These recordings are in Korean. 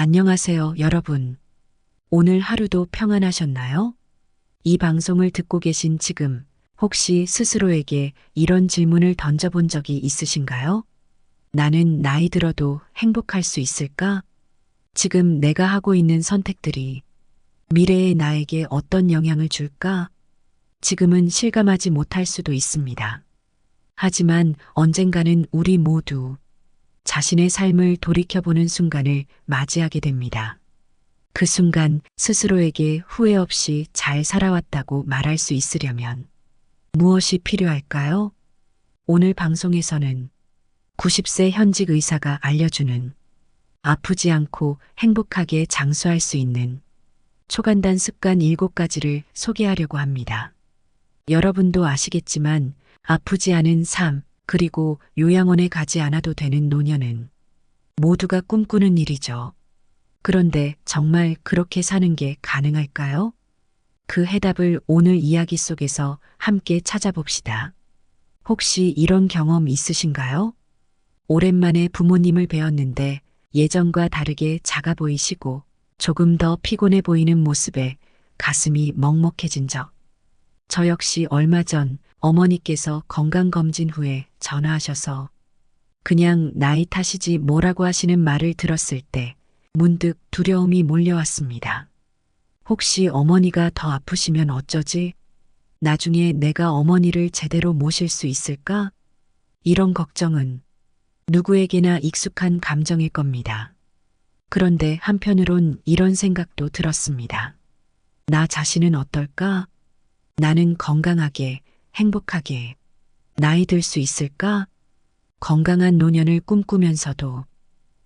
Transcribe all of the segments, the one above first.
안녕하세요, 여러분. 오늘 하루도 평안하셨나요? 이 방송을 듣고 계신 지금 혹시 스스로에게 이런 질문을 던져본 적이 있으신가요? 나는 나이 들어도 행복할 수 있을까? 지금 내가 하고 있는 선택들이 미래의 나에게 어떤 영향을 줄까? 지금은 실감하지 못할 수도 있습니다. 하지만 언젠가는 우리 모두 자신의 삶을 돌이켜보는 순간을 맞이하게 됩니다. 그 순간 스스로에게 후회 없이 잘 살아왔다고 말할 수 있으려면 무엇이 필요할까요? 오늘 방송에서는 90세 현직 의사가 알려주는 아프지 않고 행복하게 장수할 수 있는 초간단 습관 7가지를 소개하려고 합니다. 여러분도 아시겠지만 아프지 않은 삶, 그리고 요양원에 가지 않아도 되는 노년은 모두가 꿈꾸는 일이죠. 그런데 정말 그렇게 사는 게 가능할까요? 그 해답을 오늘 이야기 속에서 함께 찾아봅시다. 혹시 이런 경험 있으신가요? 오랜만에 부모님을 뵈었는데 예전과 다르게 작아 보이시고 조금 더 피곤해 보이는 모습에 가슴이 먹먹해진 적. 저 역시 얼마 전 어머니께서 건강검진 후에 전화하셔서 그냥 나이 탓이지 뭐라고 하시는 말을 들었을 때 문득 두려움이 몰려왔습니다. 혹시 어머니가 더 아프시면 어쩌지? 나중에 내가 어머니를 제대로 모실 수 있을까? 이런 걱정은 누구에게나 익숙한 감정일 겁니다. 그런데 한편으론 이런 생각도 들었습니다. 나 자신은 어떨까? 나는 건강하게, 행복하게 나이 들 수 있을까? 건강한 노년을 꿈꾸면서도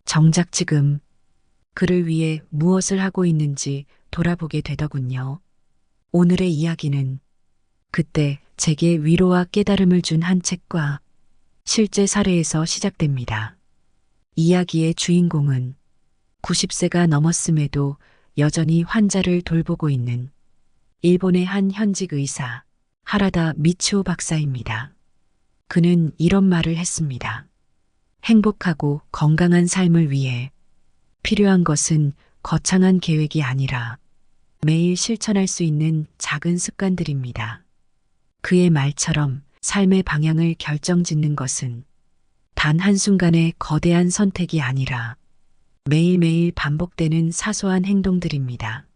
정작 지금 그를 위해 무엇을 하고 있는지 돌아보게 되더군요. 오늘의 이야기는 그때 제게 위로와 깨달음을 준 한 책과 실제 사례에서 시작됩니다. 이야기의 주인공은 90세가 넘었음에도 여전히 환자를 돌보고 있는 일본의 한 현직 의사, 하라다 미치오 박사입니다. 그는 이런 말을 했습니다. 행복하고 건강한 삶을 위해 필요한 것은 거창한 계획이 아니라 매일 실천할 수 있는 작은 습관들입니다. 그의 말처럼 삶의 방향을 결정짓는 것은 단 한순간의 거대한 선택이 아니라 매일매일 반복되는 사소한 행동들입니다.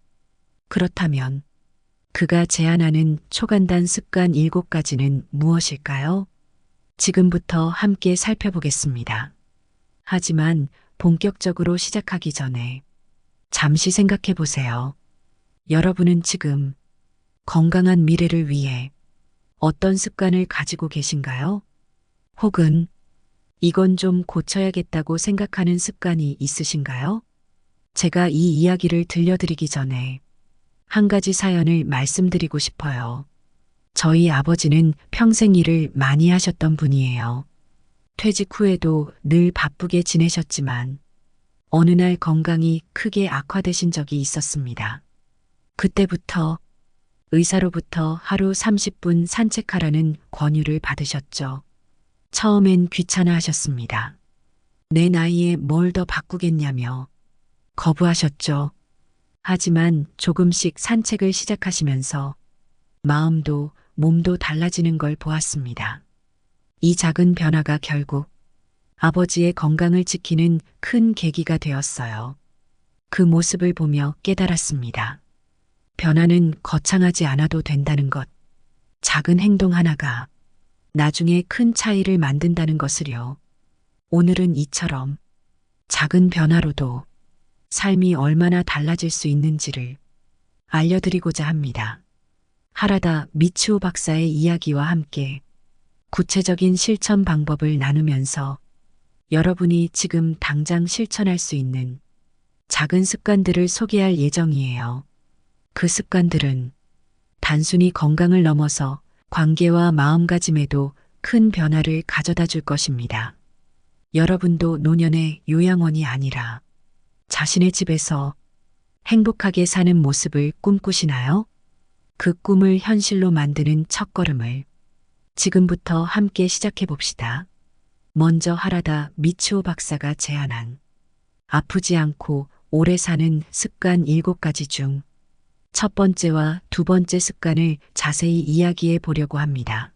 그렇다면 그가 제안하는 초간단 습관 7가지는 무엇일까요? 지금부터 함께 살펴보겠습니다. 하지만 본격적으로 시작하기 전에 잠시 생각해 보세요. 여러분은 지금 건강한 미래를 위해 어떤 습관을 가지고 계신가요? 혹은 이건 좀 고쳐야겠다고 생각하는 습관이 있으신가요? 제가 이 이야기를 들려드리기 전에 한 가지 사연을 말씀드리고 싶어요. 저희 아버지는 평생 일을 많이 하셨던 분이에요. 퇴직 후에도 늘 바쁘게 지내셨지만 어느 날 건강이 크게 악화되신 적이 있었습니다. 그때부터 의사로부터 하루 30분 산책하라는 권유를 받으셨죠. 처음엔 귀찮아 하셨습니다. 내 나이에 뭘 더 바꾸겠냐며 거부하셨죠. 하지만 조금씩 산책을 시작하시면서 마음도 몸도 달라지는 걸 보았습니다. 이 작은 변화가 결국 아버지의 건강을 지키는 큰 계기가 되었어요. 그 모습을 보며 깨달았습니다. 변화는 거창하지 않아도 된다는 것, 작은 행동 하나가 나중에 큰 차이를 만든다는 것을요. 오늘은 이처럼 작은 변화로도 삶이 얼마나 달라질 수 있는지를 알려드리고자 합니다. 하라다 미치오 박사의 이야기와 함께 구체적인 실천 방법을 나누면서 여러분이 지금 당장 실천할 수 있는 작은 습관들을 소개할 예정이에요. 그 습관들은 단순히 건강을 넘어서 관계와 마음가짐에도 큰 변화를 가져다 줄 것입니다. 여러분도 노년의 요양원이 아니라 자신의 집에서 행복하게 사는 모습을 꿈꾸시나요? 그 꿈을 현실로 만드는 첫걸음을 지금부터 함께 시작해 봅시다. 먼저 하라다 미치오 박사가 제안한 아프지 않고 오래 사는 습관 7가지 중 첫 번째와 두 번째 습관을 자세히 이야기해 보려고 합니다.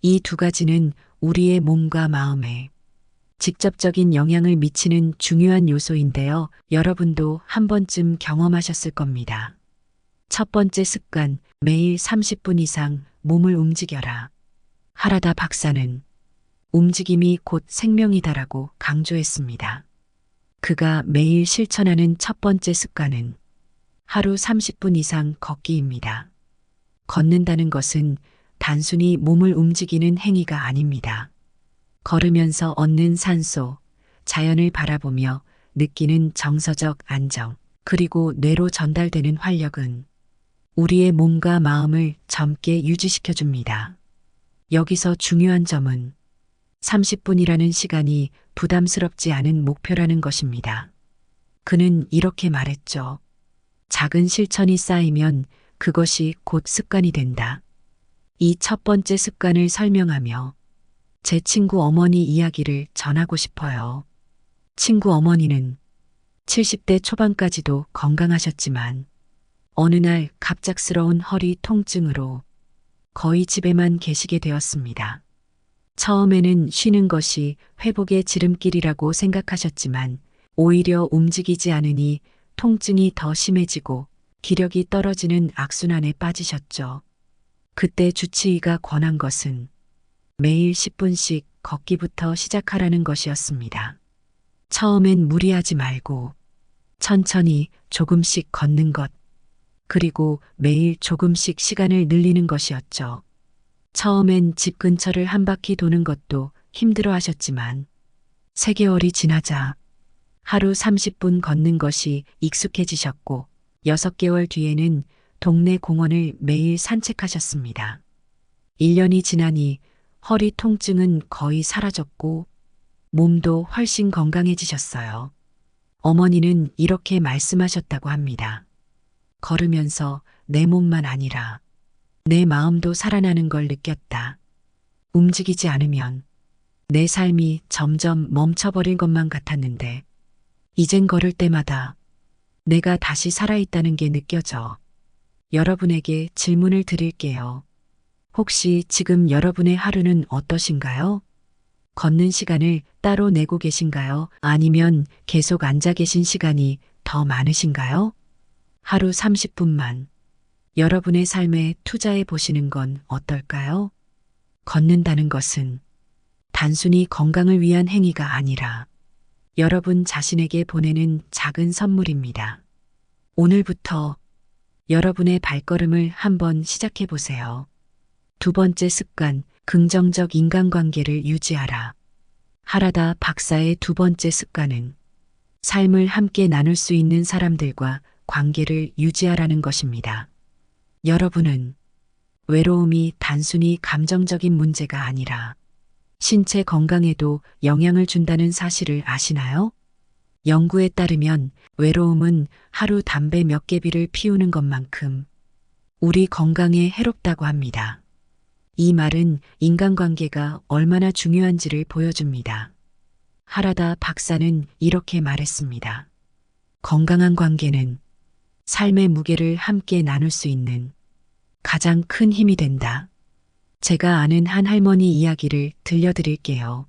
이 두 가지는 우리의 몸과 마음에 직접적인 영향을 미치는 중요한 요소인데요. 여러분도 한 번쯤 경험하셨을 겁니다. 첫 번째 습관, 매일 30분 이상 몸을 움직여라. 하라다 박사는 움직임이 곧 생명이다라고 강조했습니다. 그가 매일 실천하는 첫 번째 습관은 하루 30분 이상 걷기입니다. 걷는다는 것은 단순히 몸을 움직이는 행위가 아닙니다. 걸으면서 얻는 산소, 자연을 바라보며 느끼는 정서적 안정, 그리고 뇌로 전달되는 활력은 우리의 몸과 마음을 젊게 유지시켜 줍니다. 여기서 중요한 점은 30분이라는 시간이 부담스럽지 않은 목표라는 것입니다. 그는 이렇게 말했죠. 작은 실천이 쌓이면 그것이 곧 습관이 된다. 이 첫 번째 습관을 설명하며 제 친구 어머니 이야기를 전하고 싶어요. 친구 어머니는 70대 초반까지도 건강하셨지만 어느 날 갑작스러운 허리 통증으로 거의 집에만 계시게 되었습니다. 처음에는 쉬는 것이 회복의 지름길이라고 생각하셨지만 오히려 움직이지 않으니 통증이 더 심해지고 기력이 떨어지는 악순환에 빠지셨죠. 그때 주치의가 권한 것은 매일 10분씩 걷기부터 시작하라는 것이었습니다. 처음엔 무리하지 말고 천천히 조금씩 걷는 것, 그리고 매일 조금씩 시간을 늘리는 것이었죠. 처음엔 집 근처를 한 바퀴 도는 것도 힘들어 하셨지만 3개월이 지나자 하루 30분 걷는 것이 익숙해지셨고 6개월 뒤에는 동네 공원을 매일 산책하셨습니다. 1년이 지나니 허리 통증은 거의 사라졌고 몸도 훨씬 건강해지셨어요. 어머니는 이렇게 말씀하셨다고 합니다. 걸으면서 내 몸만 아니라 내 마음도 살아나는 걸 느꼈다. 움직이지 않으면 내 삶이 점점 멈춰버릴 것만 같았는데 이젠 걸을 때마다 내가 다시 살아있다는 게 느껴져. 여러분에게 질문을 드릴게요. 혹시 지금 여러분의 하루는 어떠신가요? 걷는 시간을 따로 내고 계신가요? 아니면 계속 앉아 계신 시간이 더 많으신가요? 하루 30분만 여러분의 삶에 투자해 보시는 건 어떨까요? 걷는다는 것은 단순히 건강을 위한 행위가 아니라 여러분 자신에게 보내는 작은 선물입니다. 오늘부터 여러분의 발걸음을 한번 시작해 보세요. 두 번째 습관, 긍정적 인간관계를 유지하라. 하라다 박사의 두 번째 습관은 삶을 함께 나눌 수 있는 사람들과 관계를 유지하라는 것입니다. 여러분은 외로움이 단순히 감정적인 문제가 아니라 신체 건강에도 영향을 준다는 사실을 아시나요? 연구에 따르면 외로움은 하루 담배 몇 개비를 피우는 것만큼 우리 건강에 해롭다고 합니다. 이 말은 인간관계가 얼마나 중요한지를 보여줍니다. 하라다 박사는 이렇게 말했습니다. 건강한 관계는 삶의 무게를 함께 나눌 수 있는 가장 큰 힘이 된다. 제가 아는 한 할머니 이야기를 들려드릴게요.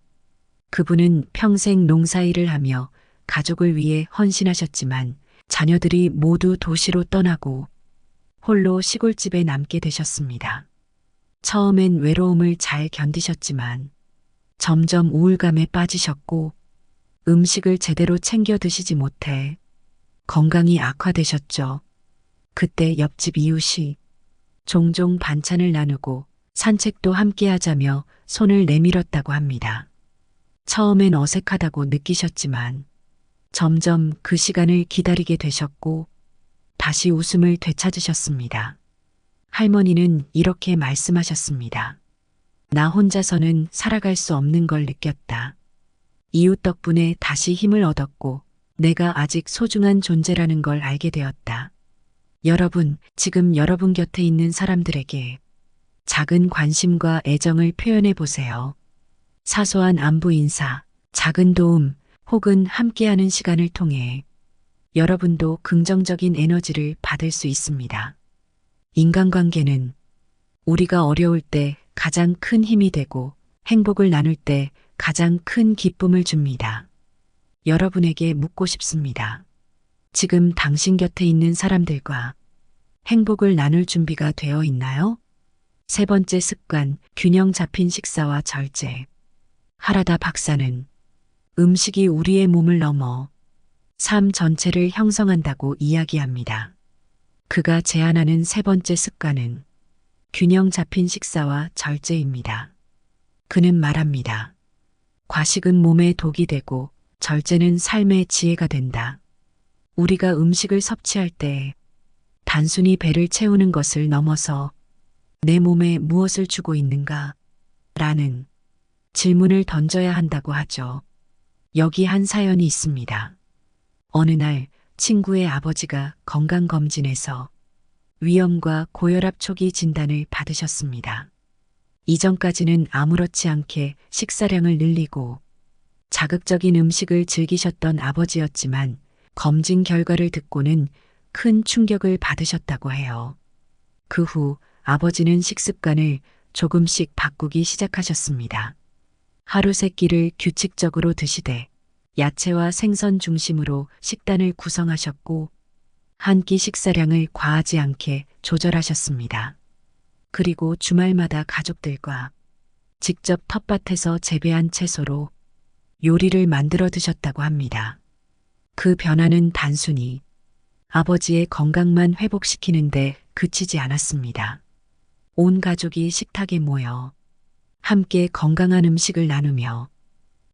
그분은 평생 농사일을 하며 가족을 위해 헌신하셨지만 자녀들이 모두 도시로 떠나고 홀로 시골집에 남게 되셨습니다. 처음엔 외로움을 잘 견디셨지만 점점 우울감에 빠지셨고 음식을 제대로 챙겨 드시지 못해 건강이 악화되셨죠. 그때 옆집 이웃이 종종 반찬을 나누고 산책도 함께 하자며 손을 내밀었다고 합니다. 처음엔 어색하다고 느끼셨지만 점점 그 시간을 기다리게 되셨고 다시 웃음을 되찾으셨습니다. 할머니는 이렇게 말씀하셨습니다. 나 혼자서는 살아갈 수 없는 걸 느꼈다. 이웃 덕분에 다시 힘을 얻었고 내가 아직 소중한 존재라는 걸 알게 되었다. 여러분, 지금 여러분 곁에 있는 사람들에게 작은 관심과 애정을 표현해 보세요. 사소한 안부 인사, 작은 도움, 혹은 함께하는 시간을 통해 여러분도 긍정적인 에너지를 받을 수 있습니다. 인간관계는 우리가 어려울 때 가장 큰 힘이 되고 행복을 나눌 때 가장 큰 기쁨을 줍니다. 여러분에게 묻고 싶습니다. 지금 당신 곁에 있는 사람들과 행복을 나눌 준비가 되어 있나요? 세 번째 습관, 균형 잡힌 식사와 절제. 하라다 박사는 음식이 우리의 몸을 넘어 삶 전체를 형성한다고 이야기합니다. 그가 제안하는 세 번째 습관은 균형 잡힌 식사와 절제입니다. 그는 말합니다. 과식은 몸에 독이 되고 절제는 삶의 지혜가 된다. 우리가 음식을 섭취할 때 단순히 배를 채우는 것을 넘어서 내 몸에 무엇을 주고 있는가? 라는 질문을 던져야 한다고 하죠. 여기 한 사연이 있습니다. 어느 날 친구의 아버지가 건강검진에서 위염과 고혈압 초기 진단을 받으셨습니다. 이전까지는 아무렇지 않게 식사량을 늘리고 자극적인 음식을 즐기셨던 아버지였지만 검진 결과를 듣고는 큰 충격을 받으셨다고 해요. 그 후 아버지는 식습관을 조금씩 바꾸기 시작하셨습니다. 하루 세 끼를 규칙적으로 드시되 야채와 생선 중심으로 식단을 구성하셨고 한 끼 식사량을 과하지 않게 조절하셨습니다. 그리고 주말마다 가족들과 직접 텃밭에서 재배한 채소로 요리를 만들어 드셨다고 합니다. 그 변화는 단순히 아버지의 건강만 회복시키는데 그치지 않았습니다. 온 가족이 식탁에 모여 함께 건강한 음식을 나누며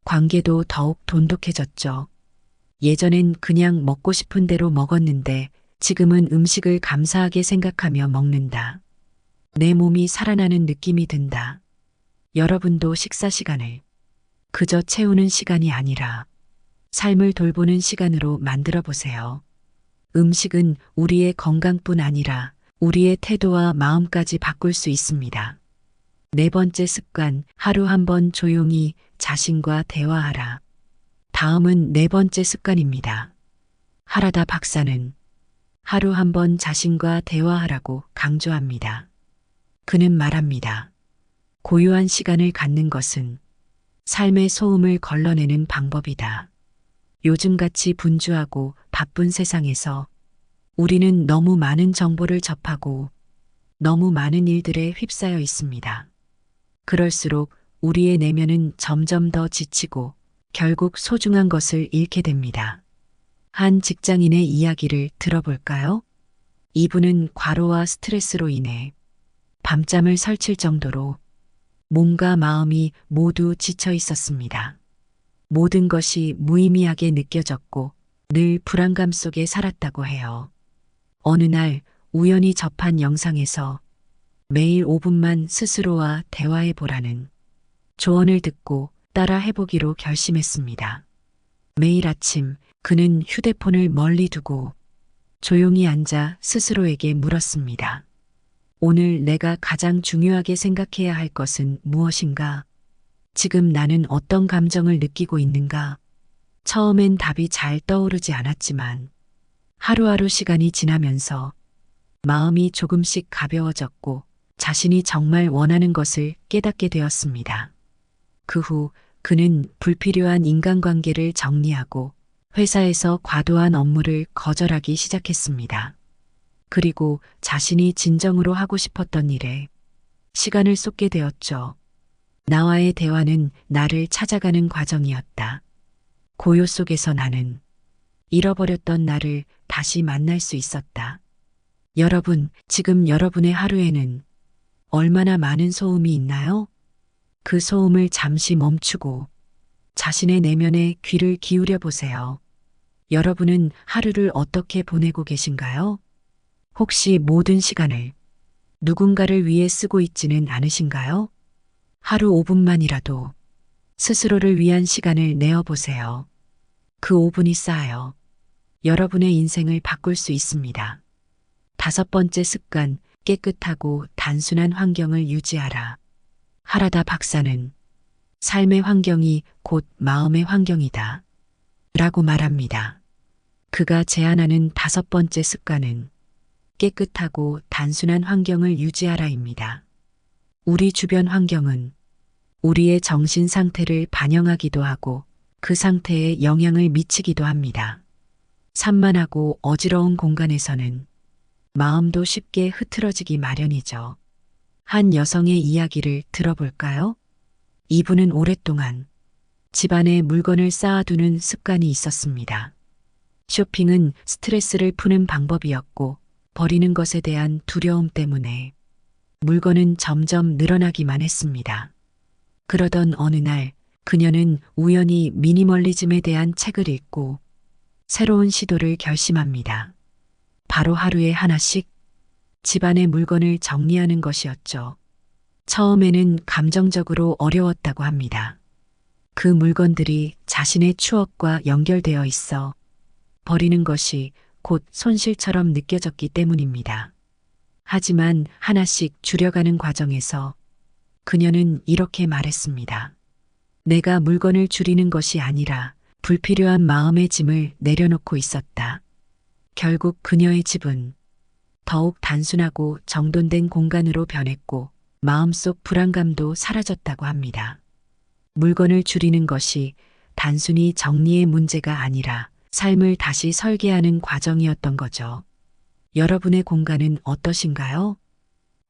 관계도 더욱 돈독해졌죠. 예전엔 그냥 먹고 싶은 대로 먹었는데 지금은 음식을 감사하게 생각하며 먹는다. 내 몸이 살아나는 느낌이 든다. 여러분도 식사 시간을 그저 채우는 시간이 아니라 삶을 돌보는 시간으로 만들어 보세요. 음식은 우리의 건강뿐 아니라 우리의 태도와 마음까지 바꿀 수 있습니다. 네 번째 습관, 하루 한 번 조용히 자신과 대화하라. 다음은 네 번째 습관입니다. 하라다 박사는 하루 한 번 자신과 대화하라고 강조합니다. 그는 말합니다. 고요한 시간을 갖는 것은 삶의 소음을 걸러내는 방법이다. 요즘같이 분주하고 바쁜 세상에서 우리는 너무 많은 정보를 접하고 너무 많은 일들에 휩싸여 있습니다. 그럴수록 우리의 내면은 점점 더 지치고 결국 소중한 것을 잃게 됩니다. 한 직장인의 이야기를 들어볼까요? 이분은 과로와 스트레스로 인해 밤잠을 설칠 정도로 몸과 마음이 모두 지쳐 있었습니다. 모든 것이 무의미하게 느껴졌고 늘 불안감 속에 살았다고 해요. 어느 날 우연히 접한 영상에서 매일 5분만 스스로와 대화해 보라는 조언을 듣고 따라 해보기로 결심했습니다. 매일 아침 그는 휴대폰을 멀리 두고 조용히 앉아 스스로에게 물었습니다. 오늘 내가 가장 중요하게 생각해야 할 것은 무엇인가? 지금 나는 어떤 감정을 느끼고 있는가? 처음엔 답이 잘 떠오르지 않았지만 하루하루 시간이 지나면서 마음이 조금씩 가벼워졌고 자신이 정말 원하는 것을 깨닫게 되었습니다. 그 후 그는 불필요한 인간관계를 정리하고 회사에서 과도한 업무를 거절하기 시작했습니다. 그리고 자신이 진정으로 하고 싶었던 일에 시간을 쏟게 되었죠. 나와의 대화는 나를 찾아가는 과정이었다. 고요 속에서 나는 잃어버렸던 나를 다시 만날 수 있었다. 여러분, 지금 여러분의 하루에는 얼마나 많은 소음이 있나요? 그 소음을 잠시 멈추고 자신의 내면에 귀를 기울여 보세요. 여러분은 하루를 어떻게 보내고 계신가요? 혹시 모든 시간을 누군가를 위해 쓰고 있지는 않으신가요? 하루 5분만이라도 스스로를 위한 시간을 내어 보세요. 그 5분이 쌓여 여러분의 인생을 바꿀 수 있습니다. 다섯 번째 습관, 깨끗하고 단순한 환경을 유지하라. 하라다 박사는 삶의 환경이 곧 마음의 환경이다. 라고 말합니다. 그가 제안하는 5번째 습관은 깨끗하고 단순한 환경을 유지하라입니다. 우리 주변 환경은 우리의 정신 상태를 반영하기도 하고 그 상태에 영향을 미치기도 합니다. 산만하고 어지러운 공간에서는 마음도 쉽게 흐트러지기 마련이죠. 한 여성의 이야기를 들어볼까요? 이분은 오랫동안 집안에 물건을 쌓아두는 습관이 있었습니다. 쇼핑은 스트레스를 푸는 방법이었고 버리는 것에 대한 두려움 때문에 물건은 점점 늘어나기만 했습니다. 그러던 어느 날 그녀는 우연히 미니멀리즘에 대한 책을 읽고 새로운 시도를 결심합니다. 바로 하루에 하나씩 집안의 물건을 정리하는 것이었죠. 처음에는 감정적으로 어려웠다고 합니다. 그 물건들이 자신의 추억과 연결되어 있어 버리는 것이 곧 손실처럼 느껴졌기 때문입니다. 하지만 하나씩 줄여가는 과정에서 그녀는 이렇게 말했습니다. 내가 물건을 줄이는 것이 아니라 불필요한 마음의 짐을 내려놓고 있었다. 결국 그녀의 집은 더욱 단순하고 정돈된 공간으로 변했고 마음속 불안감도 사라졌다고 합니다. 물건을 줄이는 것이 단순히 정리의 문제가 아니라 삶을 다시 설계하는 과정이었던 거죠. 여러분의 공간은 어떠신가요?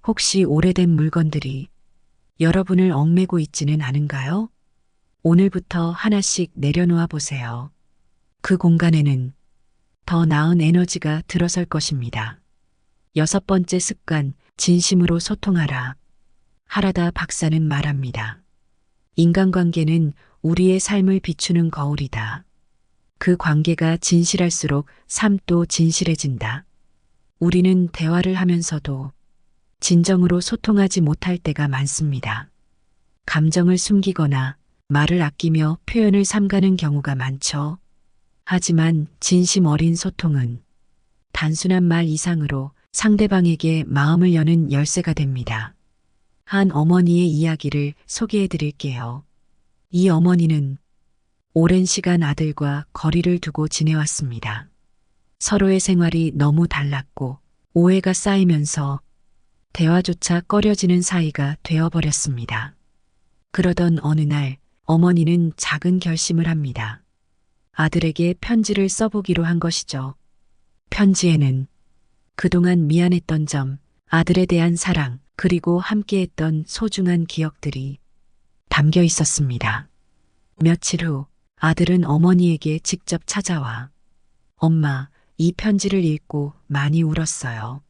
혹시 오래된 물건들이 여러분을 얽매고 있지는 않은가요? 오늘부터 하나씩 내려놓아 보세요. 그 공간에는 더 나은 에너지가 들어설 것입니다. 6번째 습관, 진심으로 소통하라. 하라다 박사는 말합니다. 인간관계는 우리의 삶을 비추는 거울이다. 그 관계가 진실할수록 삶도 진실해진다. 우리는 대화를 하면서도 진정으로 소통하지 못할 때가 많습니다. 감정을 숨기거나 말을 아끼며 표현을 삼가는 경우가 많죠. 하지만 진심 어린 소통은 단순한 말 이상으로 상대방에게 마음을 여는 열쇠가 됩니다. 한 어머니의 이야기를 소개해 드릴게요. 이 어머니는 오랜 시간 아들과 거리를 두고 지내왔습니다. 서로의 생활이 너무 달랐고 오해가 쌓이면서 대화조차 꺼려지는 사이가 되어버렸습니다. 그러던 어느 날 어머니는 작은 결심을 합니다. 아들에게 편지를 써보기로 한 것이죠. 편지에는 그동안 미안했던 점, 아들에 대한 사랑, 그리고 함께했던 소중한 기억들이 담겨 있었습니다. 며칠 후 아들은 어머니에게 직접 찾아와 엄마, 이 편지를 읽고 많이 울었어요.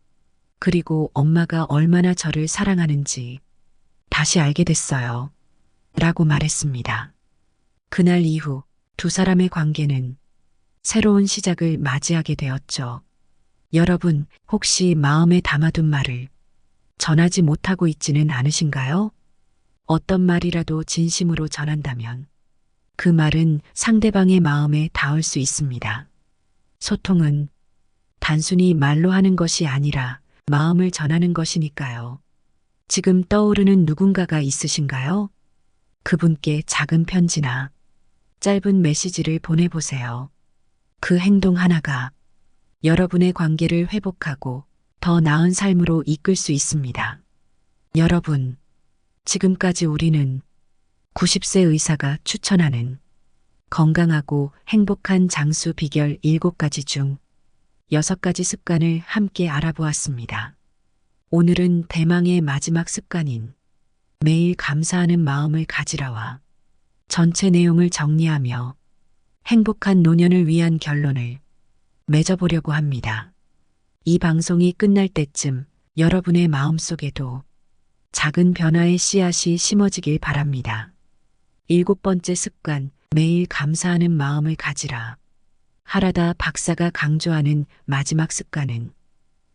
그리고 엄마가 얼마나 저를 사랑하는지 다시 알게 됐어요. 라고 말했습니다. 그날 이후 두 사람의 관계는 새로운 시작을 맞이하게 되었죠. 여러분, 혹시 마음에 담아둔 말을 전하지 못하고 있지는 않으신가요? 어떤 말이라도 진심으로 전한다면 그 말은 상대방의 마음에 닿을 수 있습니다. 소통은 단순히 말로 하는 것이 아니라 마음을 전하는 것이니까요. 지금 떠오르는 누군가가 있으신가요? 그분께 작은 편지나 짧은 메시지를 보내보세요. 그 행동 하나가 여러분의 관계를 회복하고 더 나은 삶으로 이끌 수 있습니다. 여러분, 지금까지 우리는 90세 의사가 추천하는 건강하고 행복한 장수 비결 7가지 중 6가지 습관을 함께 알아보았습니다. 오늘은 대망의 마지막 습관인 매일 감사하는 마음을 가지라와 전체 내용을 정리하며 행복한 노년을 위한 결론을 맺어보려고 합니다. 이 방송이 끝날 때쯤 여러분의 마음속에도 작은 변화의 씨앗이 심어지길 바랍니다. 7번째 습관, 매일 감사하는 마음을 가지라. 하라다 박사가 강조하는 마지막 습관은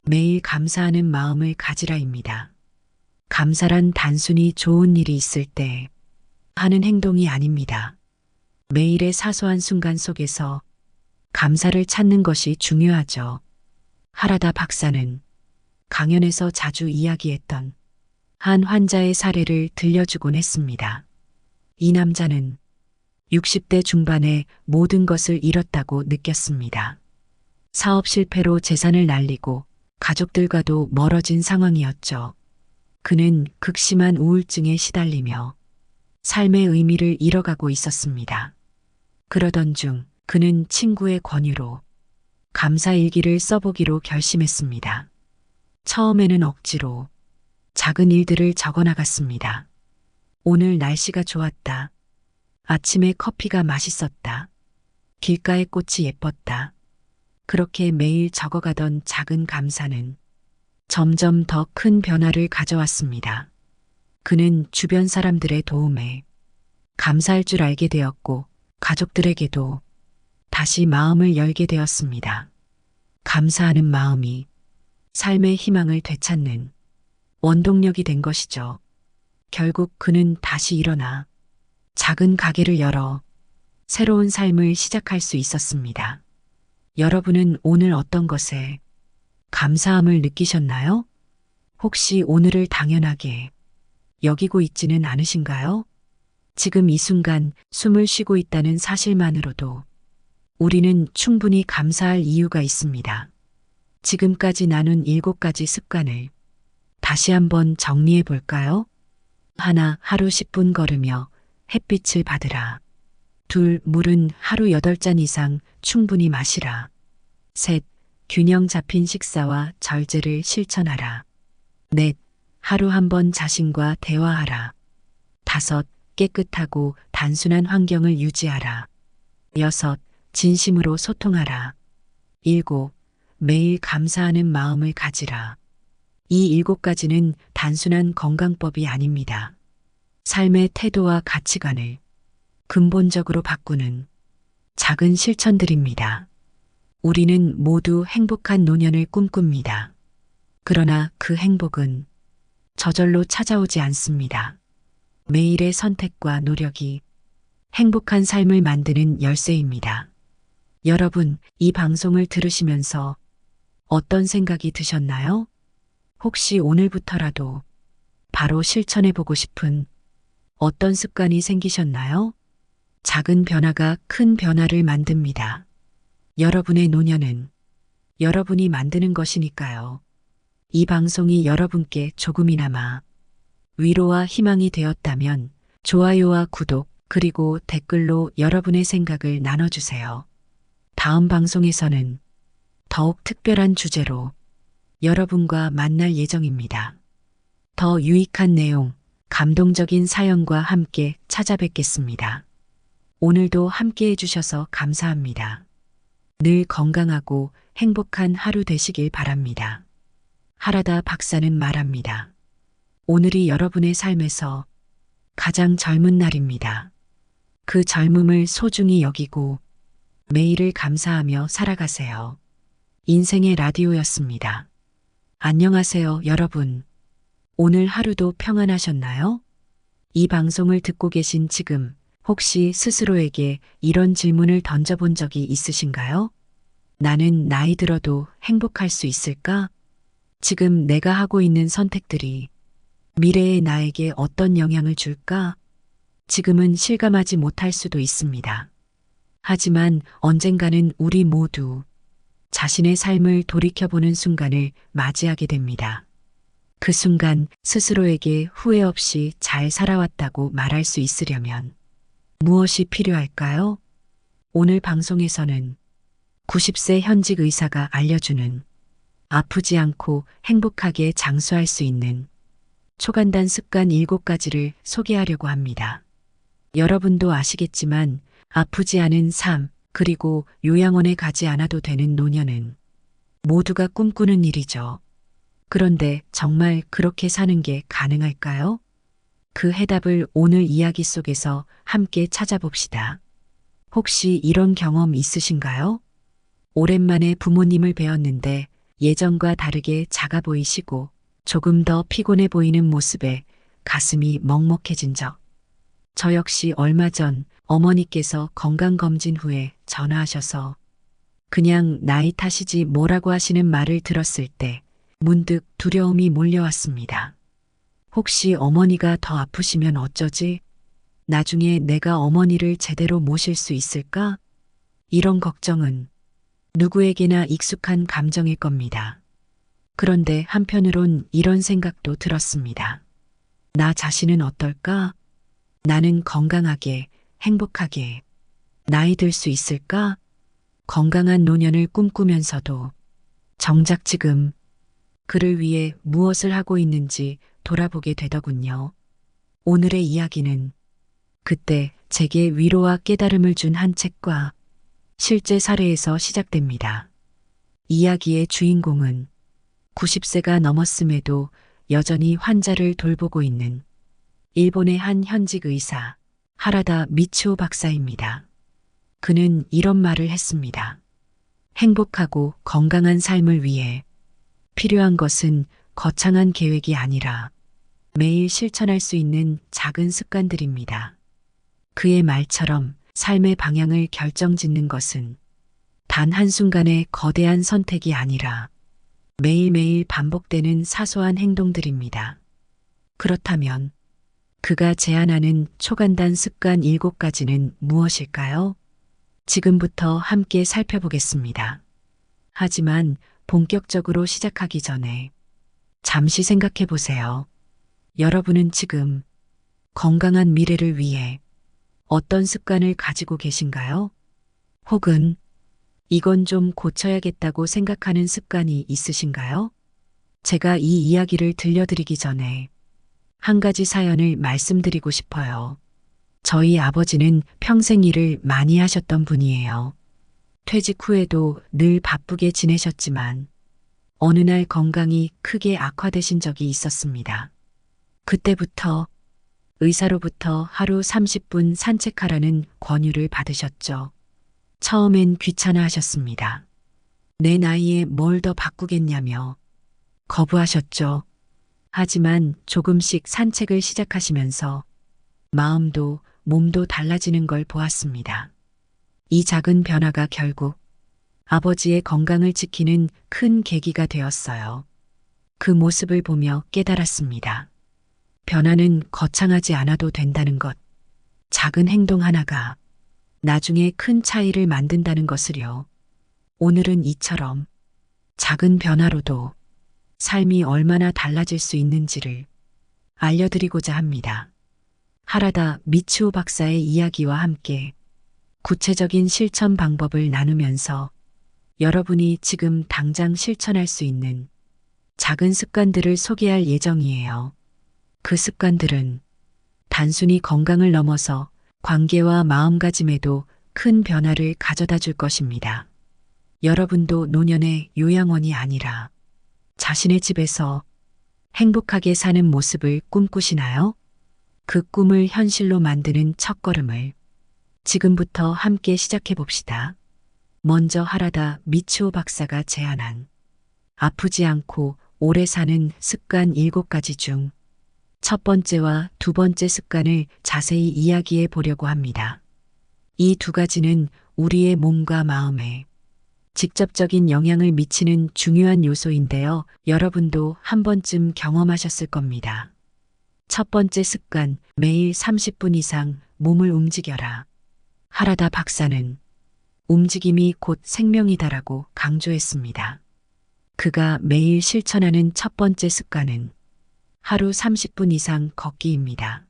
매일 감사하는 마음을 가지라입니다. 감사란 단순히 좋은 일이 있을 때 하는 행동이 아닙니다. 매일의 사소한 순간 속에서 감사를 찾는 것이 중요하죠. 하라다 박사는 강연에서 자주 이야기했던 한 환자의 사례를 들려주곤 했습니다. 이 남자는 60대 중반에 모든 것을 잃었다고 느꼈습니다. 사업 실패로 재산을 날리고 가족들과도 멀어진 상황이었죠. 그는 극심한 우울증에 시달리며 삶의 의미를 잃어가고 있었습니다. 그러던 중 그는 친구의 권유로 감사일기를 써보기로 결심했습니다. 처음에는 억지로 작은 일들을 적어 나갔습니다. 오늘 날씨가 좋았다. 아침에 커피가 맛있었다. 길가의 꽃이 예뻤다. 그렇게 매일 적어가던 작은 감사는 점점 더 큰 변화를 가져왔습니다. 그는 주변 사람들의 도움에 감사할 줄 알게 되었고 가족들에게도 다시 마음을 열게 되었습니다. 감사하는 마음이 삶의 희망을 되찾는 원동력이 된 것이죠. 결국 그는 다시 일어나 작은 가게를 열어 새로운 삶을 시작할 수 있었습니다. 여러분은 오늘 어떤 것에 감사함을 느끼셨나요? 혹시 오늘을 당연하게 여기고 있지는 않으신가요? 지금 이 순간 숨을 쉬고 있다는 사실만으로도 우리는 충분히 감사할 이유가 있습니다. 지금까지 나눈 7가지 습관을 다시 한번 정리해 볼까요? 하나, 하루 10분 걸으며 햇빛을 받으라. 둘, 물은 하루 8잔 이상 충분히 마시라. 셋, 균형 잡힌 식사와 절제를 실천하라. 넷, 하루 한 번 자신과 대화하라. 다섯, 깨끗하고 단순한 환경을 유지하라. 여섯, 진심으로 소통하라. 일곱, 매일 감사하는 마음을 가지라. 이 7가지는 단순한 건강법이 아닙니다. 삶의 태도와 가치관을 근본적으로 바꾸는 작은 실천들입니다. 우리는 모두 행복한 노년을 꿈꿉니다. 그러나 그 행복은 저절로 찾아오지 않습니다. 매일의 선택과 노력이 행복한 삶을 만드는 열쇠입니다. 여러분, 이 방송을 들으시면서 어떤 생각이 드셨나요? 혹시 오늘부터라도 바로 실천해 보고 싶은 어떤 습관이 생기셨나요? 작은 변화가 큰 변화를 만듭니다. 여러분의 노년은 여러분이 만드는 것이니까요. 이 방송이 여러분께 조금이나마 위로와 희망이 되었다면 좋아요와 구독 그리고 댓글로 여러분의 생각을 나눠주세요. 다음 방송에서는 더욱 특별한 주제로 여러분과 만날 예정입니다. 더 유익한 내용, 감동적인 사연과 함께 찾아뵙겠습니다. 오늘도 함께 해주셔서 감사합니다. 늘 건강하고 행복한 하루 되시길 바랍니다. 하라다 박사는 말합니다. 오늘이 여러분의 삶에서 가장 젊은 날입니다. 그 젊음을 소중히 여기고 매일을 감사하며 살아가세요. 인생의 라디오였습니다. 안녕하세요, 여러분. 오늘 하루도 평안하셨나요? 이 방송을 듣고 계신 지금 혹시 스스로에게 이런 질문을 던져본 적이 있으신가요? 나는 나이 들어도 행복할 수 있을까? 지금 내가 하고 있는 선택들이 미래의 나에게 어떤 영향을 줄까? 지금은 실감하지 못할 수도 있습니다. 하지만 언젠가는 우리 모두 자신의 삶을 돌이켜보는 순간을 맞이하게 됩니다. 그 순간 스스로에게 후회 없이 잘 살아왔다고 말할 수 있으려면 무엇이 필요할까요? 오늘 방송에서는 90세 현직 의사가 알려주는 아프지 않고 행복하게 장수할 수 있는 초간단 습관 7가지를 소개하려고 합니다. 여러분도 아시겠지만 아프지 않은 삶, 그리고 요양원에 가지 않아도 되는 노년은 모두가 꿈꾸는 일이죠. 그런데 정말 그렇게 사는 게 가능할까요? 그 해답을 오늘 이야기 속에서 함께 찾아봅시다. 혹시 이런 경험 있으신가요? 오랜만에 부모님을 뵈었는데 예전과 다르게 작아 보이시고 조금 더 피곤해 보이는 모습에 가슴이 먹먹해진 적. 저 역시 얼마 전 어머니께서 건강검진 후에 전화하셔서 그냥 나이 탓이지 뭐라고 하시는 말을 들었을 때 문득 두려움이 몰려왔습니다. 혹시 어머니가 더 아프시면 어쩌지? 나중에 내가 어머니를 제대로 모실 수 있을까? 이런 걱정은 누구에게나 익숙한 감정일 겁니다. 그런데 한편으론 이런 생각도 들었습니다. 나 자신은 어떨까? 나는 건강하게, 행복하게, 나이 들 수 있을까? 건강한 노년을 꿈꾸면서도 정작 지금 그를 위해 무엇을 하고 있는지 돌아보게 되더군요. 오늘의 이야기는 그때 제게 위로와 깨달음을 준 한 책과 실제 사례에서 시작됩니다. 이야기의 주인공은 90세가 넘었음에도 여전히 환자를 돌보고 있는 일본의 한 현직 의사, 하라다 미치오 박사입니다. 그는 이런 말을 했습니다. 행복하고 건강한 삶을 위해 필요한 것은 거창한 계획이 아니라 매일 실천할 수 있는 작은 습관들입니다. 그의 말처럼 삶의 방향을 결정짓는 것은 단 한순간의 거대한 선택이 아니라 매일매일 반복되는 사소한 행동들입니다. 그렇다면 그가 제안하는 초간단 습관 7가지는 무엇일까요? 지금부터 함께 살펴보겠습니다. 하지만 본격적으로 시작하기 전에 잠시 생각해 보세요. 여러분은 지금 건강한 미래를 위해 어떤 습관을 가지고 계신가요? 혹은 이건 좀 고쳐야겠다고 생각하는 습관이 있으신가요? 제가 이 이야기를 들려드리기 전에 한 가지 사연을 말씀드리고 싶어요. 저희 아버지는 평생 일을 많이 하셨던 분이에요. 퇴직 후에도 늘 바쁘게 지내셨지만 어느 날 건강이 크게 악화되신 적이 있었습니다. 그때부터 의사로부터 하루 30분 산책하라는 권유를 받으셨죠. 처음엔 귀찮아 하셨습니다. 내 나이에 뭘 더 바꾸겠냐며 거부하셨죠. 하지만 조금씩 산책을 시작하시면서 마음도 몸도 달라지는 걸 보았습니다. 이 작은 변화가 결국 아버지의 건강을 지키는 큰 계기가 되었어요. 그 모습을 보며 깨달았습니다. 변화는 거창하지 않아도 된다는 것, 작은 행동 하나가 나중에 큰 차이를 만든다는 것을요. 오늘은 이처럼 작은 변화로도 삶이 얼마나 달라질 수 있는지를 알려드리고자 합니다. 하라다 미치오 박사의 이야기와 함께 구체적인 실천 방법을 나누면서 여러분이 지금 당장 실천할 수 있는 작은 습관들을 소개할 예정이에요. 그 습관들은 단순히 건강을 넘어서 관계와 마음가짐에도 큰 변화를 가져다 줄 것입니다. 여러분도 노년의 요양원이 아니라 자신의 집에서 행복하게 사는 모습을 꿈꾸시나요? 그 꿈을 현실로 만드는 첫걸음을 지금부터 함께 시작해 봅시다. 먼저 하라다 미치오 박사가 제안한 아프지 않고 오래 사는 습관 7가지 중 첫 번째와 두 번째 습관을 자세히 이야기해 보려고 합니다. 이 두 가지는 우리의 몸과 마음에 직접적인 영향을 미치는 중요한 요소인데요. 여러분도 한 번쯤 경험하셨을 겁니다. 첫 번째 습관, 매일 30분 이상 몸을 움직여라. 하라다 박사는 움직임이 곧 생명이다라고 강조했습니다. 그가 매일 실천하는 첫 번째 습관은 하루 30분 이상 걷기입니다.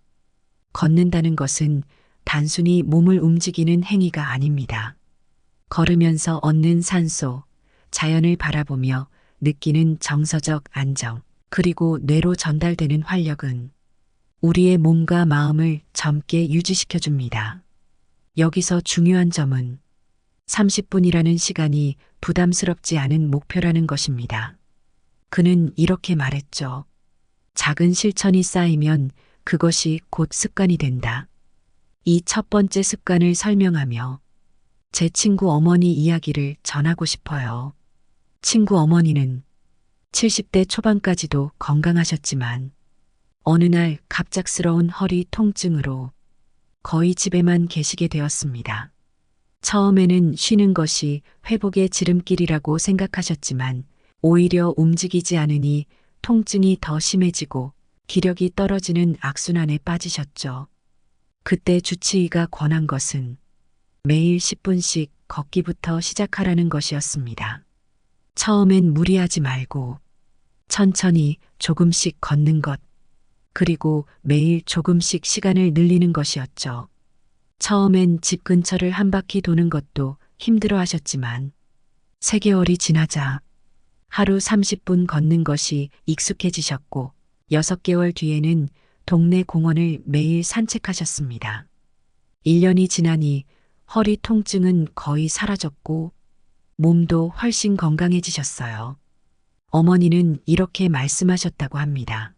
걷는다는 것은 단순히 몸을 움직이는 행위가 아닙니다. 걸으면서 얻는 산소, 자연을 바라보며 느끼는 정서적 안정, 그리고 뇌로 전달되는 활력은 우리의 몸과 마음을 젊게 유지시켜줍니다. 여기서 중요한 점은 30분이라는 시간이 부담스럽지 않은 목표라는 것입니다. 그는 이렇게 말했죠. 작은 실천이 쌓이면 그것이 곧 습관이 된다. 이 첫 번째 습관을 설명하며 제 친구 어머니 이야기를 전하고 싶어요. 친구 어머니는 70대 초반까지도 건강하셨지만 어느 날 갑작스러운 허리 통증으로 거의 집에만 계시게 되었습니다. 처음에는 쉬는 것이 회복의 지름길이라고 생각하셨지만 오히려 움직이지 않으니 통증이 더 심해지고 기력이 떨어지는 악순환에 빠지셨죠. 그때 주치의가 권한 것은 매일 10분씩 걷기부터 시작하라는 것이었습니다. 처음엔 무리하지 말고 천천히 조금씩 걷는 것, 그리고 매일 조금씩 시간을 늘리는 것이었죠. 처음엔 집 근처를 한 바퀴 도는 것도 힘들어 하셨지만 3개월이 지나자 하루 30분 걷는 것이 익숙해지셨고 6개월 뒤에는 동네 공원을 매일 산책하셨습니다. 1년이 지나니 허리 통증은 거의 사라졌고 몸도 훨씬 건강해지셨어요. 어머니는 이렇게 말씀하셨다고 합니다.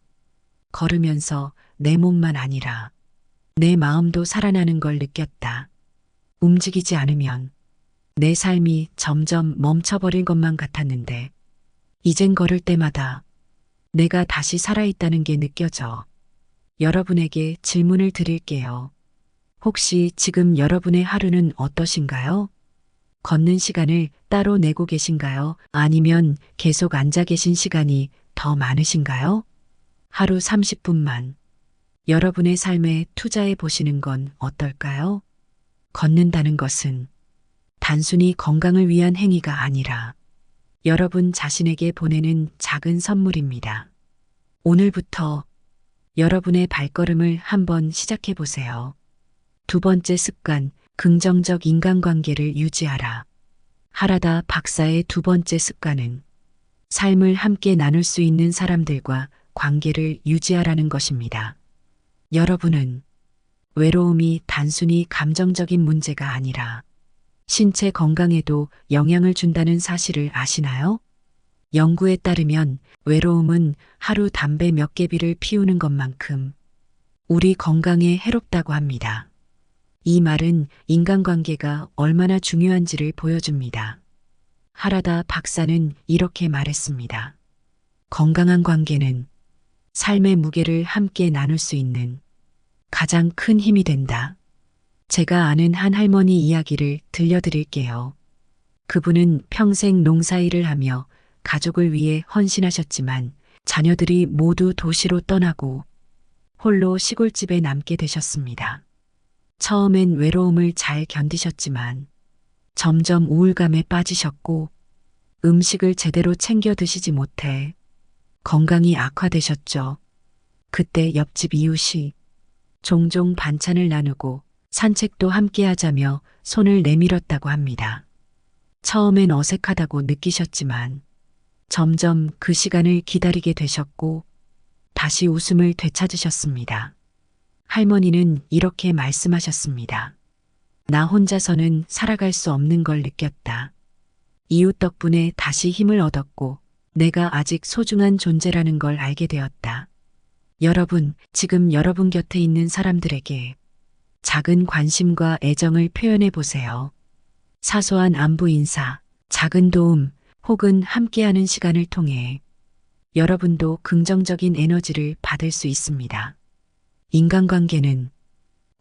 걸으면서 내 몸만 아니라 내 마음도 살아나는 걸 느꼈다. 움직이지 않으면 내 삶이 점점 멈춰버릴 것만 같았는데 이젠 걸을 때마다 내가 다시 살아있다는 게 느껴져. 여러분에게 질문을 드릴게요. 혹시 지금 여러분의 하루는 어떠신가요? 걷는 시간을 따로 내고 계신가요? 아니면 계속 앉아 계신 시간이 더 많으신가요? 하루 30분만 여러분의 삶에 투자해 보시는 건 어떨까요? 걷는다는 것은 단순히 건강을 위한 행위가 아니라 여러분 자신에게 보내는 작은 선물입니다. 오늘부터 여러분의 발걸음을 한번 시작해 보세요. 2번째 습관, 긍정적 인간관계를 유지하라. 하라다 박사의 2번째 습관은 삶을 함께 나눌 수 있는 사람들과 관계를 유지하라는 것입니다. 여러분은 외로움이 단순히 감정적인 문제가 아니라 신체 건강에도 영향을 준다는 사실을 아시나요? 연구에 따르면 외로움은 하루 담배 몇 개비를 피우는 것만큼 우리 건강에 해롭다고 합니다. 이 말은 인간관계가 얼마나 중요한지를 보여줍니다. 하라다 박사는 이렇게 말했습니다. 건강한 관계는 삶의 무게를 함께 나눌 수 있는 가장 큰 힘이 된다. 제가 아는 한 할머니 이야기를 들려드릴게요. 그분은 평생 농사일을 하며 가족을 위해 헌신하셨지만 자녀들이 모두 도시로 떠나고 홀로 시골집에 남게 되셨습니다. 처음엔 외로움을 잘 견디셨지만 점점 우울감에 빠지셨고 음식을 제대로 챙겨 드시지 못해 건강이 악화되셨죠. 그때 옆집 이웃이 종종 반찬을 나누고 산책도 함께 하자며 손을 내밀었다고 합니다. 처음엔 어색하다고 느끼셨지만 점점 그 시간을 기다리게 되셨고 다시 웃음을 되찾으셨습니다. 할머니는 이렇게 말씀하셨습니다. 나 혼자서는 살아갈 수 없는 걸 느꼈다. 이웃 덕분에 다시 힘을 얻었고 내가 아직 소중한 존재라는 걸 알게 되었다. 여러분, 지금 여러분 곁에 있는 사람들에게 작은 관심과 애정을 표현해 보세요. 사소한 안부 인사, 작은 도움, 혹은 함께하는 시간을 통해 여러분도 긍정적인 에너지를 받을 수 있습니다. 인간관계는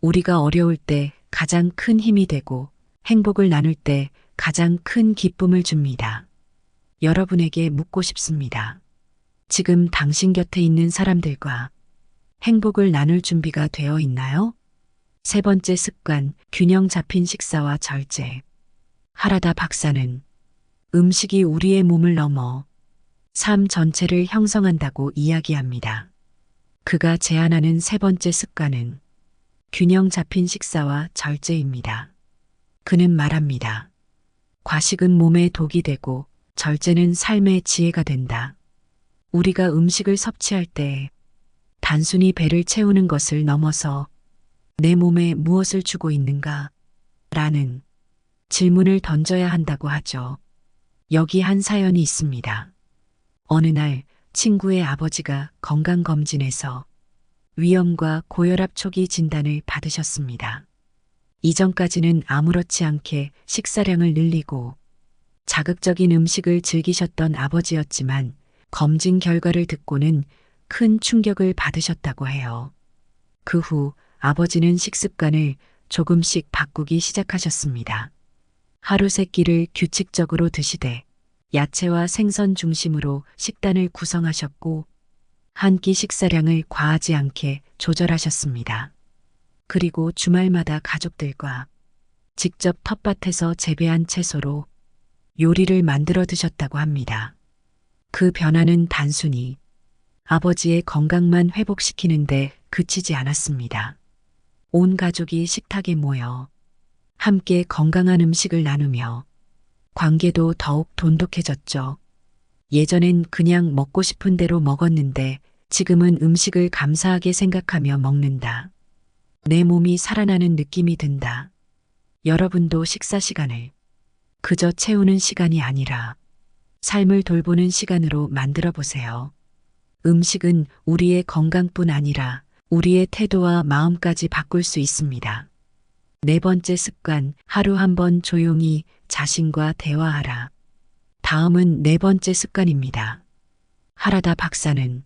우리가 어려울 때 가장 큰 힘이 되고 행복을 나눌 때 가장 큰 기쁨을 줍니다. 여러분에게 묻고 싶습니다. 지금 당신 곁에 있는 사람들과 행복을 나눌 준비가 되어 있나요? 3번째 습관, 균형 잡힌 식사와 절제. 하라다 박사는 음식이 우리의 몸을 넘어 삶 전체를 형성한다고 이야기합니다. 그가 제안하는 3번째 습관은 균형 잡힌 식사와 절제입니다. 그는 말합니다. 과식은 몸에 독이 되고 절제는 삶의 지혜가 된다. 우리가 음식을 섭취할 때 단순히 배를 채우는 것을 넘어서 내 몸에 무엇을 주고 있는가? 라는 질문을 던져야 한다고 하죠. 여기 한 사연이 있습니다. 어느 날 친구의 아버지가 건강검진에서 위염과 고혈압 초기 진단을 받으셨습니다. 이전까지는 아무렇지 않게 식사량을 늘리고 자극적인 음식을 즐기셨던 아버지였지만 검진 결과를 듣고는 큰 충격을 받으셨다고 해요. 그 후 아버지는 식습관을 조금씩 바꾸기 시작하셨습니다. 하루 3끼를 규칙적으로 드시되 야채와 생선 중심으로 식단을 구성하셨고 한 끼 식사량을 과하지 않게 조절하셨습니다. 그리고 주말마다 가족들과 직접 텃밭에서 재배한 채소로 요리를 만들어 드셨다고 합니다. 그 변화는 단순히 아버지의 건강만 회복시키는데 그치지 않았습니다. 온 가족이 식탁에 모여 함께 건강한 음식을 나누며 관계도 더욱 돈독해졌죠. 예전엔 그냥 먹고 싶은 대로 먹었는데 지금은 음식을 감사하게 생각하며 먹는다. 내 몸이 살아나는 느낌이 든다. 여러분도 식사 시간을 그저 채우는 시간이 아니라 삶을 돌보는 시간으로 만들어 보세요. 음식은 우리의 건강뿐 아니라 우리의 태도와 마음까지 바꿀 수 있습니다. 네 번째 습관, 하루 한 번 조용히 자신과 대화하라. 다음은 네 번째 습관입니다. 하라다 박사는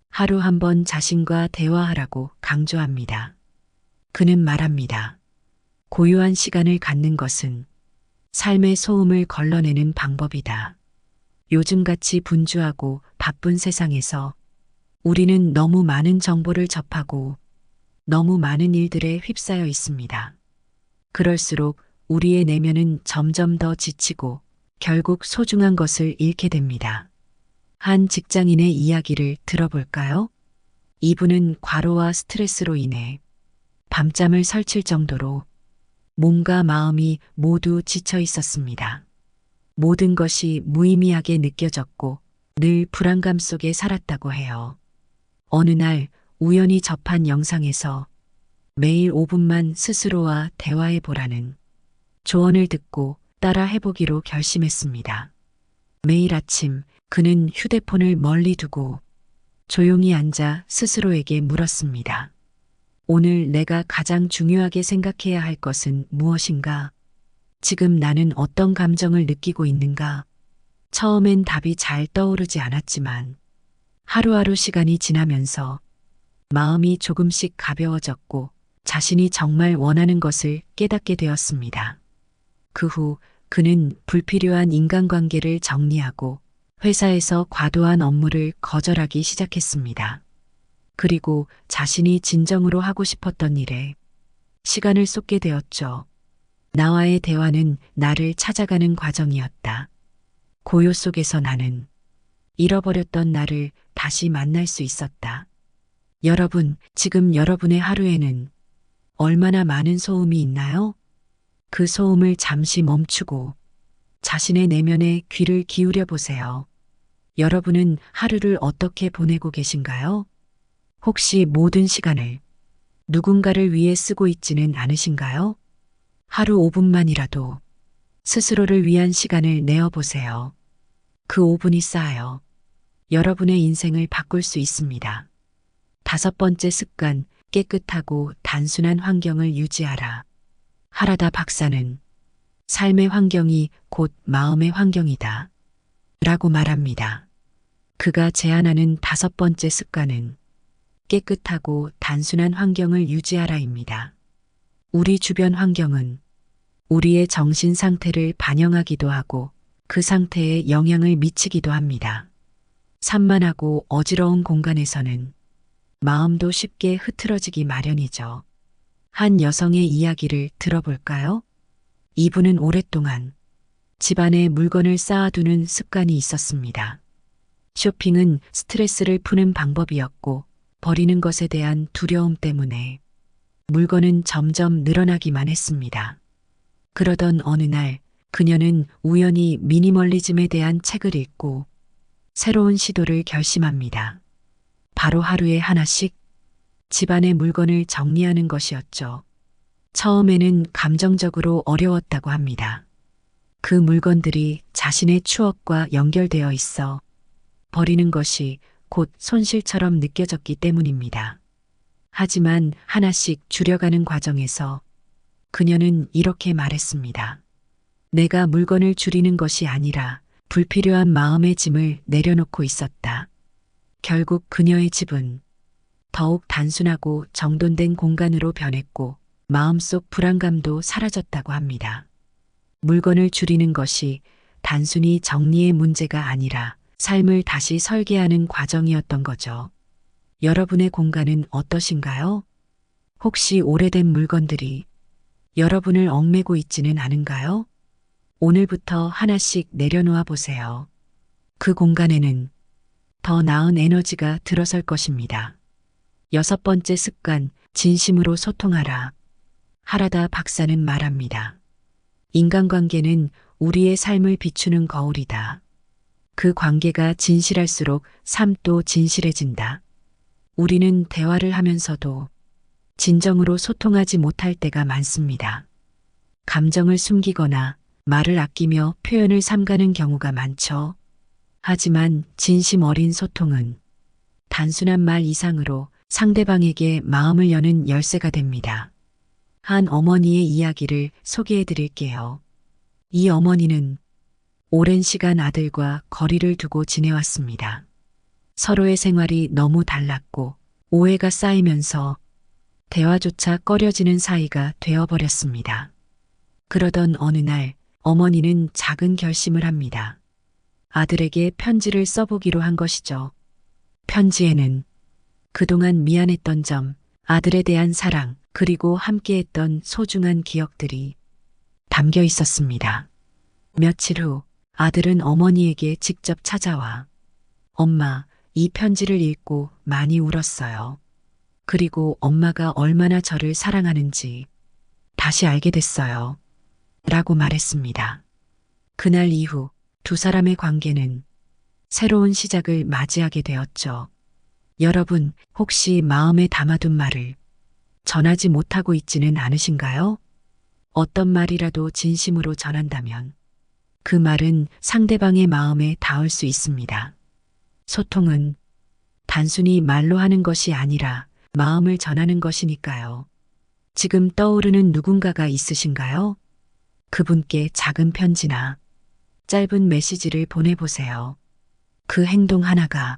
하루 한 번 자신과 대화하라고 강조합니다. 그는 말합니다. 고요한 시간을 갖는 것은 삶의 소음을 걸러내는 방법이다. 요즘같이 분주하고 바쁜 세상에서 우리는 너무 많은 정보를 접하고 너무 많은 일들에 휩싸여 있습니다. 그럴수록 우리의 내면은 점점 더 지치고 결국 소중한 것을 잃게 됩니다. 한 직장인의 이야기를 들어볼까요? 이분은 과로와 스트레스로 인해 밤잠을 설칠 정도로 몸과 마음이 모두 지쳐 있었습니다. 모든 것이 무의미하게 느껴졌고 늘 불안감 속에 살았다고 해요. 어느 날 우연히 접한 영상에서 매일 5분만 스스로와 대화해 보라는 조언을 듣고 따라 해보기로 결심했습니다. 매일 아침 그는 휴대폰을 멀리 두고 조용히 앉아 스스로에게 물었습니다. 오늘 내가 가장 중요하게 생각해야 할 것은 무엇인가? 지금 나는 어떤 감정을 느끼고 있는가? 처음엔 답이 잘 떠오르지 않았지만 하루하루 시간이 지나면서 마음이 조금씩 가벼워졌고 자신이 정말 원하는 것을 깨닫게 되었습니다. 그 후 그는 불필요한 인간관계를 정리하고 회사에서 과도한 업무를 거절하기 시작했습니다. 그리고 자신이 진정으로 하고 싶었던 일에 시간을 쏟게 되었죠. 나와의 대화는 나를 찾아가는 과정이었다. 고요 속에서 나는 잃어버렸던 나를 다시 만날 수 있었다. 여러분, 지금 여러분의 하루에는 얼마나 많은 소음이 있나요? 그 소음을 잠시 멈추고 자신의 내면에 귀를 기울여 보세요. 여러분은 하루를 어떻게 보내고 계신가요? 혹시 모든 시간을 누군가를 위해 쓰고 있지는 않으신가요? 하루 5분만이라도 스스로를 위한 시간을 내어 보세요. 그 5분이 쌓여 여러분의 인생을 바꿀 수 있습니다. 다섯 번째 습관, 깨끗하고 단순한 환경을 유지하라. 하라다 박사는 삶의 환경이 곧 마음의 환경이다. 라고 말합니다. 그가 제안하는 다섯 번째 습관은 깨끗하고 단순한 환경을 유지하라입니다. 우리 주변 환경은 우리의 정신 상태를 반영하기도 하고 그 상태에 영향을 미치기도 합니다. 산만하고 어지러운 공간에서는 마음도 쉽게 흐트러지기 마련이죠. 한 여성의 이야기를 들어볼까요? 이분은 오랫동안 집안에 물건을 쌓아두는 습관이 있었습니다. 쇼핑은 스트레스를 푸는 방법이었고 버리는 것에 대한 두려움 때문에 물건은 점점 늘어나기만 했습니다. 그러던 어느 날 그녀는 우연히 미니멀리즘에 대한 책을 읽고 새로운 시도를 결심합니다. 바로 하루에 하나씩 집안의 물건을 정리하는 것이었죠. 처음에는 감정적으로 어려웠다고 합니다. 그 물건들이 자신의 추억과 연결되어 있어 버리는 것이 곧 손실처럼 느껴졌기 때문입니다. 하지만 하나씩 줄여가는 과정에서 그녀는 이렇게 말했습니다. 내가 물건을 줄이는 것이 아니라 불필요한 마음의 짐을 내려놓고 있었다. 결국 그녀의 집은 더욱 단순하고 정돈된 공간으로 변했고 마음속 불안감도 사라졌다고 합니다. 물건을 줄이는 것이 단순히 정리의 문제가 아니라 삶을 다시 설계하는 과정이었던 거죠. 여러분의 공간은 어떠신가요? 혹시 오래된 물건들이 여러분을 얽매고 있지는 않은가요? 오늘부터 하나씩 내려놓아 보세요. 그 공간에는 더 나은 에너지가 들어설 것입니다. 6번째 습관, 진심으로 소통하라. 하라다 박사는 말합니다. 인간관계는 우리의 삶을 비추는 거울이다. 그 관계가 진실할수록 삶도 진실해진다. 우리는 대화를 하면서도 진정으로 소통하지 못할 때가 많습니다. 감정을 숨기거나 말을 아끼며 표현을 삼가는 경우가 많죠. 하지만 진심 어린 소통은 단순한 말 이상으로 상대방에게 마음을 여는 열쇠가 됩니다. 한 어머니의 이야기를 소개해 드릴게요. 이 어머니는 오랜 시간 아들과 거리를 두고 지내왔습니다. 서로의 생활이 너무 달랐고 오해가 쌓이면서 대화조차 꺼려지는 사이가 되어버렸습니다. 그러던 어느 날 어머니는 작은 결심을 합니다. 아들에게 편지를 써보기로 한 것이죠. 편지에는 그동안 미안했던 점, 아들에 대한 사랑, 그리고 함께했던 소중한 기억들이 담겨 있었습니다. 며칠 후 아들은 어머니에게 직접 찾아와 엄마, 이 편지를 읽고 많이 울었어요. 그리고 엄마가 얼마나 저를 사랑하는지 다시 알게 됐어요. 라고 말했습니다. 그날 이후 두 사람의 관계는 새로운 시작을 맞이하게 되었죠. 여러분, 혹시 마음에 담아둔 말을 전하지 못하고 있지는 않으신가요? 어떤 말이라도 진심으로 전한다면 그 말은 상대방의 마음에 닿을 수 있습니다. 소통은 단순히 말로 하는 것이 아니라 마음을 전하는 것이니까요. 지금 떠오르는 누군가가 있으신가요? 그분께 작은 편지나 짧은 메시지를 보내보세요. 그 행동 하나가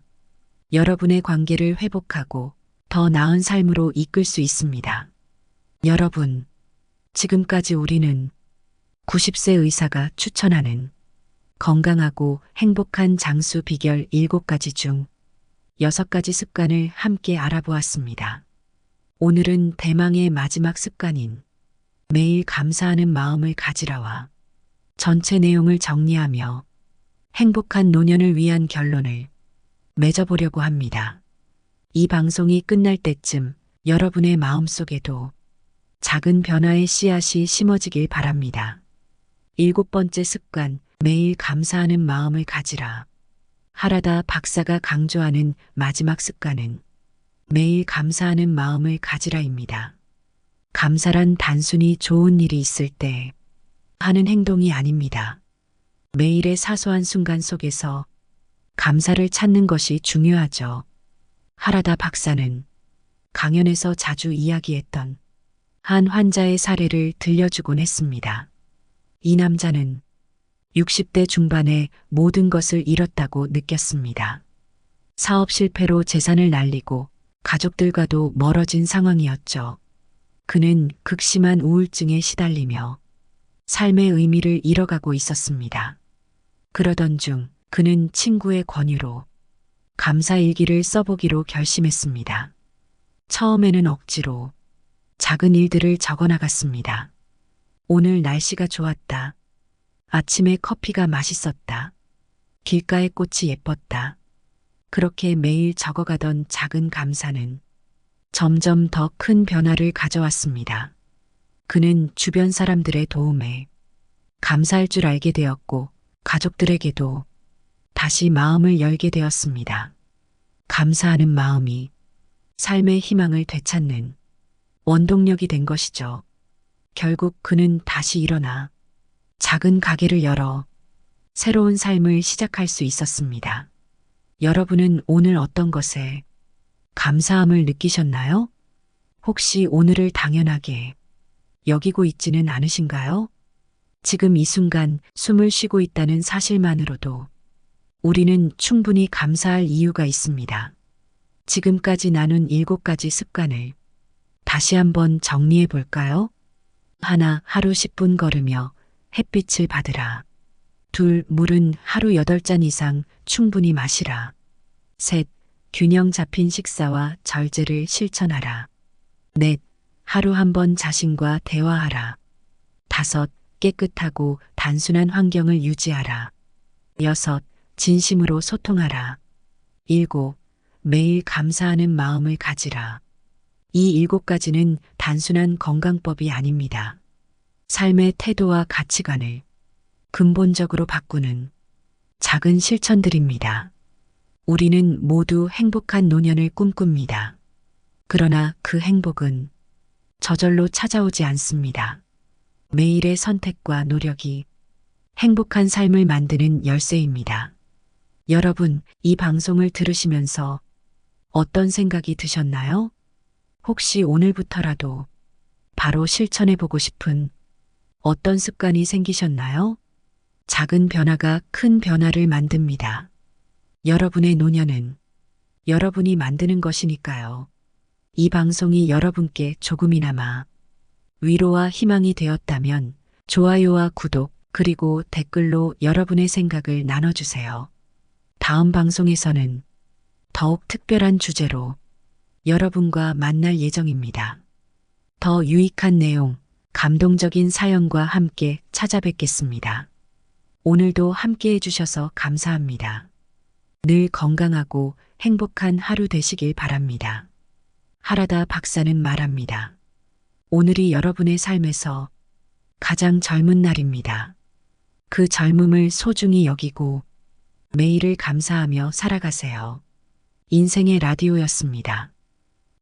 여러분의 관계를 회복하고 더 나은 삶으로 이끌 수 있습니다. 여러분, 지금까지 우리는 90세 의사가 추천하는 건강하고 행복한 장수 비결 7가지 중 6가지 습관을 함께 알아보았습니다. 오늘은 대망의 마지막 습관인 매일 감사하는 마음을 가지라와 전체 내용을 정리하며 행복한 노년을 위한 결론을 맺어보려고 합니다. 이 방송이 끝날 때쯤 여러분의 마음속에도 작은 변화의 씨앗이 심어지길 바랍니다. 7번째 습관, 매일 감사하는 마음을 가지라. 하라다 박사가 강조하는 마지막 습관은 매일 감사하는 마음을 가지라입니다. 감사란 단순히 좋은 일이 있을 때 하는 행동이 아닙니다. 매일의 사소한 순간 속에서 감사를 찾는 것이 중요하죠. 하라다 박사는 강연에서 자주 이야기했던 한 환자의 사례를 들려주곤 했습니다. 이 남자는 60대 중반에 모든 것을 잃었다고 느꼈습니다. 사업 실패로 재산을 날리고 가족들과도 멀어진 상황이었죠. 그는 극심한 우울증에 시달리며 삶의 의미를 잃어가고 있었습니다. 그러던 중 그는 친구의 권유로 감사일기를 써보기로 결심했습니다. 처음에는 억지로 작은 일들을 적어나갔습니다. 오늘 날씨가 좋았다. 아침에 커피가 맛있었다. 길가의 꽃이 예뻤다. 그렇게 매일 적어가던 작은 감사는 점점 더 큰 변화를 가져왔습니다. 그는 주변 사람들의 도움에 감사할 줄 알게 되었고 가족들에게도 다시 마음을 열게 되었습니다. 감사하는 마음이 삶의 희망을 되찾는 원동력이 된 것이죠. 결국 그는 다시 일어나 작은 가게를 열어 새로운 삶을 시작할 수 있었습니다. 여러분은 오늘 어떤 것에 감사함을 느끼셨나요? 혹시 오늘을 당연하게 여기고 있지는 않으신가요? 지금 이 순간 숨을 쉬고 있다는 사실만으로도 우리는 충분히 감사할 이유가 있습니다. 지금까지 나눈 7가지 습관을 다시 한번 정리해 볼까요? 하나, 하루 10분 걸으며 햇빛을 받으라. 둘, 물은 하루 8잔 이상 충분히 마시라. 셋, 균형 잡힌 식사와 절제를 실천하라. 넷, 하루 한 번 자신과 대화하라. 5. 깨끗하고 단순한 환경을 유지하라. 6. 진심으로 소통하라. 7. 매일 감사하는 마음을 가지라. 이 7가지는 단순한 건강법이 아닙니다. 삶의 태도와 가치관을 근본적으로 바꾸는 작은 실천들입니다. 우리는 모두 행복한 노년을 꿈꿉니다. 그러나 그 행복은 저절로 찾아오지 않습니다. 매일의 선택과 노력이 행복한 삶을 만드는 열쇠입니다. 여러분, 이 방송을 들으시면서 어떤 생각이 드셨나요? 혹시 오늘부터라도 바로 실천해 보고 싶은 어떤 습관이 생기셨나요? 작은 변화가 큰 변화를 만듭니다. 여러분의 노년은 여러분이 만드는 것이니까요. 이 방송이 여러분께 조금이나마 위로와 희망이 되었다면 좋아요와 구독 그리고 댓글로 여러분의 생각을 나눠주세요. 다음 방송에서는 더욱 특별한 주제로 여러분과 만날 예정입니다. 더 유익한 내용, 감동적인 사연과 함께 찾아뵙겠습니다. 오늘도 함께 해주셔서 감사합니다. 늘 건강하고 행복한 하루 되시길 바랍니다. 하라다 박사는 말합니다. 오늘이 여러분의 삶에서 가장 젊은 날입니다. 그 젊음을 소중히 여기고 매일을 감사하며 살아가세요. 인생의 라디오였습니다.